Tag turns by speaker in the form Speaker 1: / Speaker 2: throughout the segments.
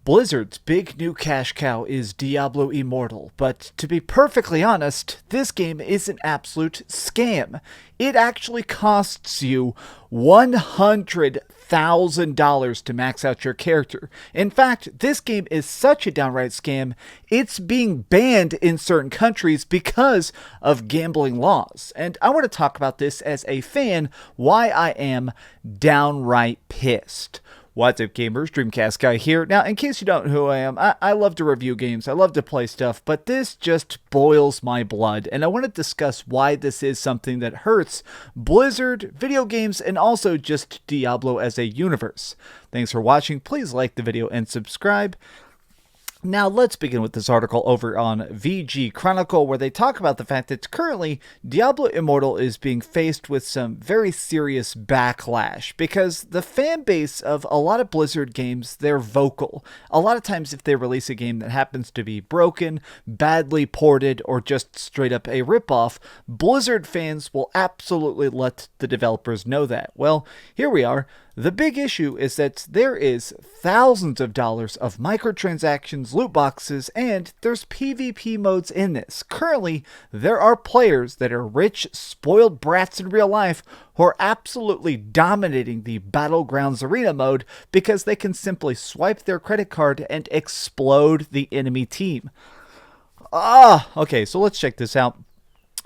Speaker 1: Blizzard's big new cash cow is Diablo Immortal, but to be perfectly honest, this game is an absolute scam. It actually costs you $100,000 to max out your character. In fact, this game is such a downright scam, it's being banned in certain countries because of gambling laws. And I want to talk about this as a fan, why I am downright pissed. What's up, gamers? DreamcastGuy here. Now, in case you don't know who I am, I love to review games, I love to play stuff, but this just boils my blood, and I want to discuss why this is something that hurts Blizzard, video games, and also just Diablo as a universe. Thanks for watching. Please like the video and subscribe. Now, let's begin with this article over on VG Chronicle, where they talk about the fact that currently Diablo Immortal is being faced with some very serious backlash because the fan base of a lot of Blizzard games, they're vocal. A lot of times if they release a game that happens to be broken, badly ported, or just straight up a ripoff, Blizzard fans will absolutely let the developers know that. Well, here we are. The big issue is that there is thousands of dollars of microtransactions, loot boxes, and there's PvP modes in this. Currently, there are players that are rich, spoiled brats in real life who are absolutely dominating the Battlegrounds Arena mode because they can simply swipe their credit card and explode the enemy team. Okay, so let's check this out.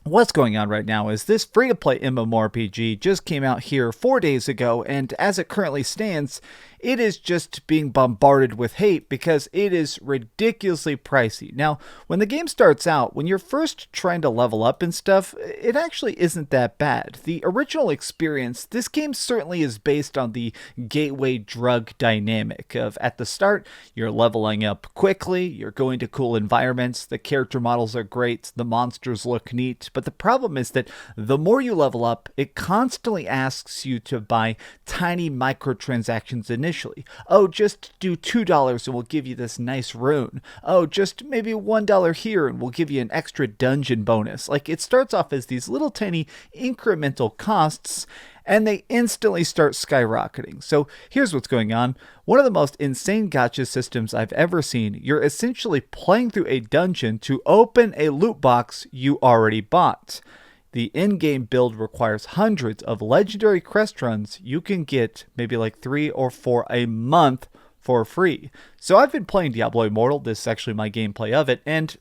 Speaker 1: What's going on right now is this free-to-play MMORPG just came out here 4 days ago, and as it currently stands, it is just being bombarded with hate because it is ridiculously pricey. Now, when the game starts out, when you're first trying to level up and stuff, it actually isn't that bad. The original experience, this game certainly is based on the gateway drug dynamic of at the start, you're leveling up quickly, you're going to cool environments, the character models are great, the monsters look neat, but the problem is that the more you level up, it constantly asks you to buy tiny microtransactions initially. Oh, just do $2 and we'll give you this nice rune. Oh, just maybe $1 here and we'll give you an extra dungeon bonus. Like, it starts off as these little tiny incremental costs, and they instantly start skyrocketing. So here's what's going on. One of the most insane gacha systems I've ever seen. You're essentially playing through a dungeon to open a loot box you already bought. The in-game build requires hundreds of legendary crest runs you can get maybe like 3 or 4 a month for free. So I've been playing Diablo Immortal. This is actually my gameplay of it, and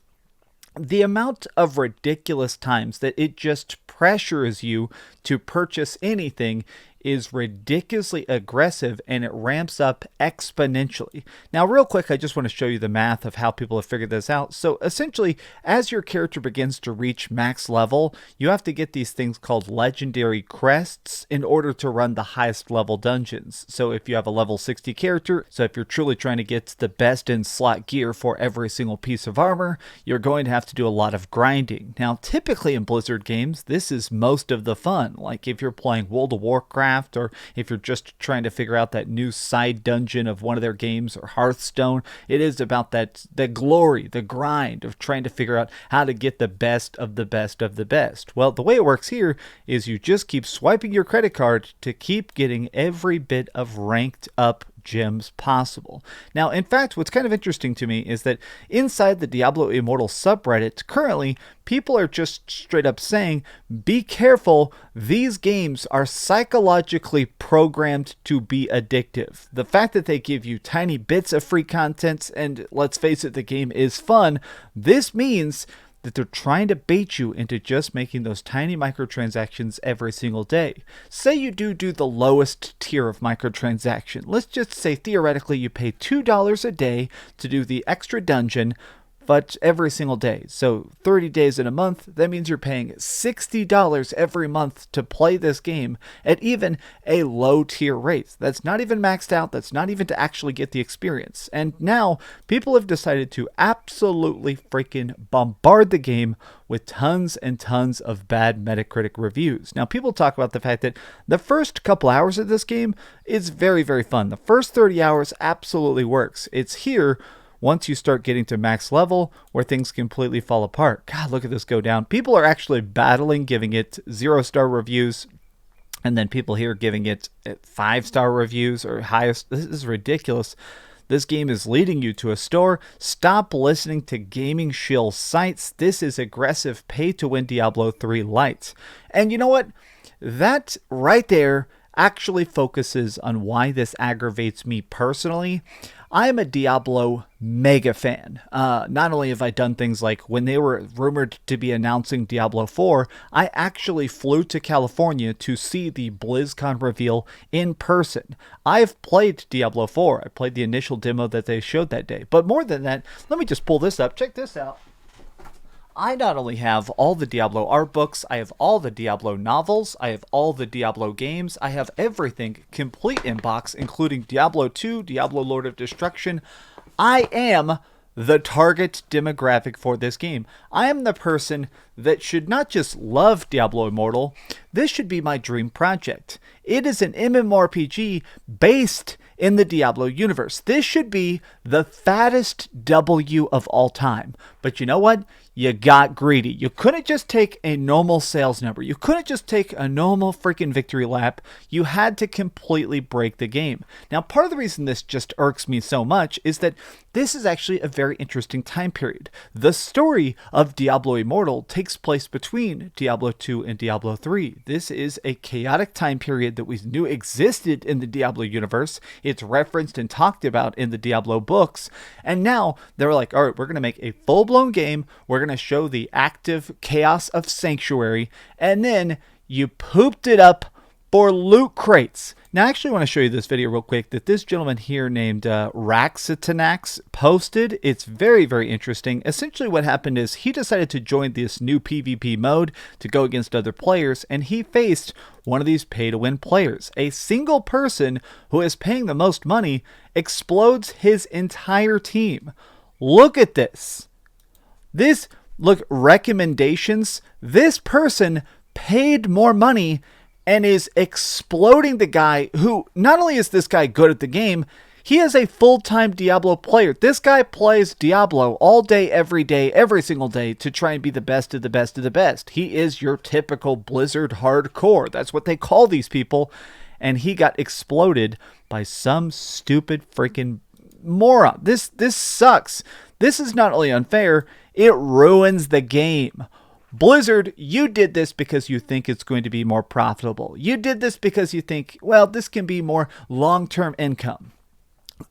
Speaker 1: the amount of ridiculous times that it just pressures you to purchase anything is ridiculously aggressive, and it ramps up exponentially. Now, real quick, I just want to show you the math of how people have figured this out. So essentially, as your character begins to reach max level, you have to get these things called legendary crests in order to run the highest level dungeons. So if you have a level 60 character, so if you're truly trying to get the best in slot gear for every single piece of armor, you're going to have to do a lot of grinding. Now, typically in Blizzard games, this is most of the fun. Like if you're playing World of Warcraft, or if you're just trying to figure out that new side dungeon of one of their games, or Hearthstone, it is about the glory, the grind of trying to figure out how to get the best of the best of the best. Well, the way it works here is you just keep swiping your credit card to keep getting every bit of ranked up gems possible. Now, in fact, what's kind of interesting to me is that inside the Diablo Immortal subreddit, currently, people are just straight up saying, be careful, these games are psychologically programmed to be addictive. The fact that they give you tiny bits of free content, and let's face it, the game is fun, this means that they're trying to bait you into just making those tiny microtransactions every single day. Say you do the lowest tier of microtransaction. Let's just say theoretically you pay $2 a day to do the extra dungeon, but every single day. So 30 days in a month, that means you're paying $60 every month to play this game at even a low tier rate. That's not even maxed out. That's not even to actually get the experience. And now people have decided to absolutely freaking bombard the game with tons and tons of bad Metacritic reviews. Now, people talk about the fact that the first couple hours of this game is very, very fun. The first 30 hours absolutely works. It's here once you start getting to max level where things completely fall apart. God, look at this go down. People are actually battling, giving it 0-star reviews. And then people here giving it 5-star reviews or highest. This is ridiculous. This game is leading you to a store. Stop listening to gaming shill sites. This is aggressive pay-to-win Diablo 3 Lite. And you know what? That right there actually focuses on why this aggravates me personally. I am a Diablo mega fan. Not only have I done things like when they were rumored to be announcing Diablo 4, I actually flew to California to see the BlizzCon reveal in person. I've played Diablo 4. I played the initial demo that they showed that day. But more than that, let me just pull this up. Check this out. I not only have all the Diablo art books, I have all the Diablo novels, I have all the Diablo games, I have everything complete inbox, including Diablo 2, Diablo Lord of Destruction. I am the target demographic for this game. I am the person that should not just love Diablo Immortal, this should be my dream project. It is an MMORPG based in the Diablo universe. This should be the fattest W of all time. But you know what? You got greedy. You couldn't just take a normal sales number. You couldn't just take a normal freaking victory lap. You had to completely break the game. Now, part of the reason this just irks me so much is that this is actually a very interesting time period. The story of Diablo Immortal takes place between Diablo 2 and Diablo 3. This is a chaotic time period that we knew existed in the Diablo universe. It's referenced and talked about in the Diablo books. And now they're like, all right, we're going to make a full-blown game. We're going to show the active chaos of Sanctuary. And then you pooped it up for loot crates. Now, I actually want to show you this video real quick that this gentleman here named Raxitanax posted. It's very, very interesting. Essentially what happened is he decided to join this new PvP mode to go against other players, and he faced one of these pay-to-win players. A single person who is paying the most money explodes his entire team. Look at this. Look, recommendations. This person paid more money and is exploding the guy who, not only is this guy good at the game, he is a full-time Diablo player. This guy plays Diablo all day, every single day to try and be the best of the best of the best. He is your typical Blizzard hardcore. That's what they call these people. And he got exploded by some stupid freaking moron. This sucks. This is not only unfair, it ruins the game. Blizzard, you did this because you think it's going to be more profitable. You did this because you think, well, this can be more long-term income.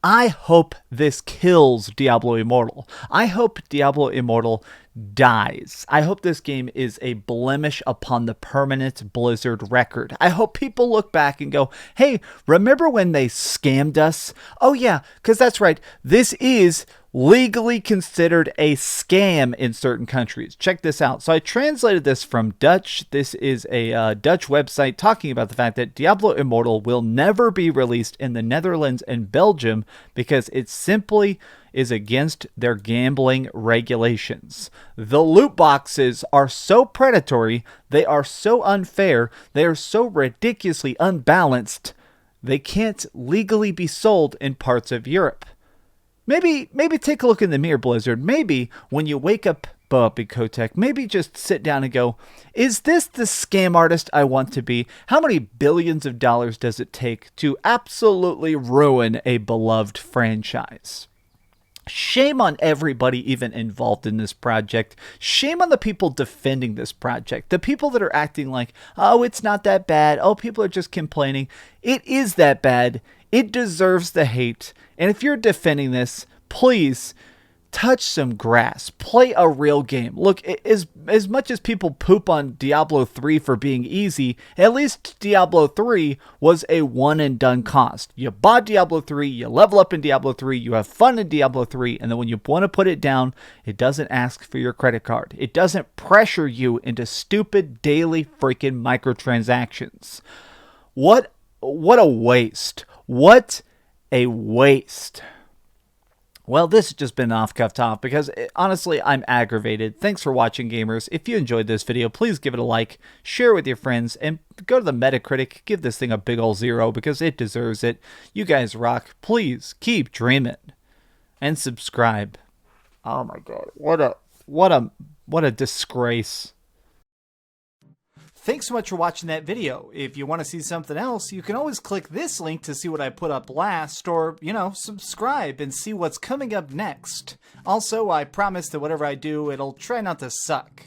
Speaker 1: I hope this kills Diablo Immortal. I hope Diablo Immortal dies. I hope this game is a blemish upon the permanent Blizzard record. I hope people look back and go, hey, remember when they scammed us? Oh yeah, because that's right. This is legally considered a scam in certain countries. Check this out. So I translated this from Dutch. This is a Dutch website talking about the fact that Diablo Immortal will never be released in the Netherlands and Belgium because it simply is against their gambling regulations. The loot boxes are so predatory, they are so unfair, they are so ridiculously unbalanced, they can't legally be sold in parts of Europe. Maybe take a look in the mirror, Blizzard. Maybe when you wake up, Bobby Kotick, maybe just sit down and go, is this the scam artist I want to be? How many billions of dollars does it take to absolutely ruin a beloved franchise? Shame on everybody even involved in this project. Shame on the people defending this project. The people that are acting like, oh, it's not that bad. Oh, people are just complaining. It is that bad. It deserves the hate. And if you're defending this, please touch some grass. Play a real game. Look, as much as people poop on Diablo 3 for being easy, at least Diablo 3 was a one-and-done cost. You bought Diablo 3, you level up in Diablo 3, you have fun in Diablo 3, and then when you want to put it down, it doesn't ask for your credit card. It doesn't pressure you into stupid daily freaking microtransactions. What a waste. What a waste. Well, this has just been an off-cuff talk because, honestly, I'm aggravated. Thanks for watching, gamers. If you enjoyed this video, please give it a like, share it with your friends, and go to the Metacritic. Give this thing a big ol' 0 because it deserves it. You guys rock. Please keep dreaming. And subscribe. Oh my god. What a disgrace.
Speaker 2: Thanks so much for watching that video. If you want to see something else, you can always click this link to see what I put up last, or, subscribe and see what's coming up next. Also, I promise that whatever I do, it'll try not to suck.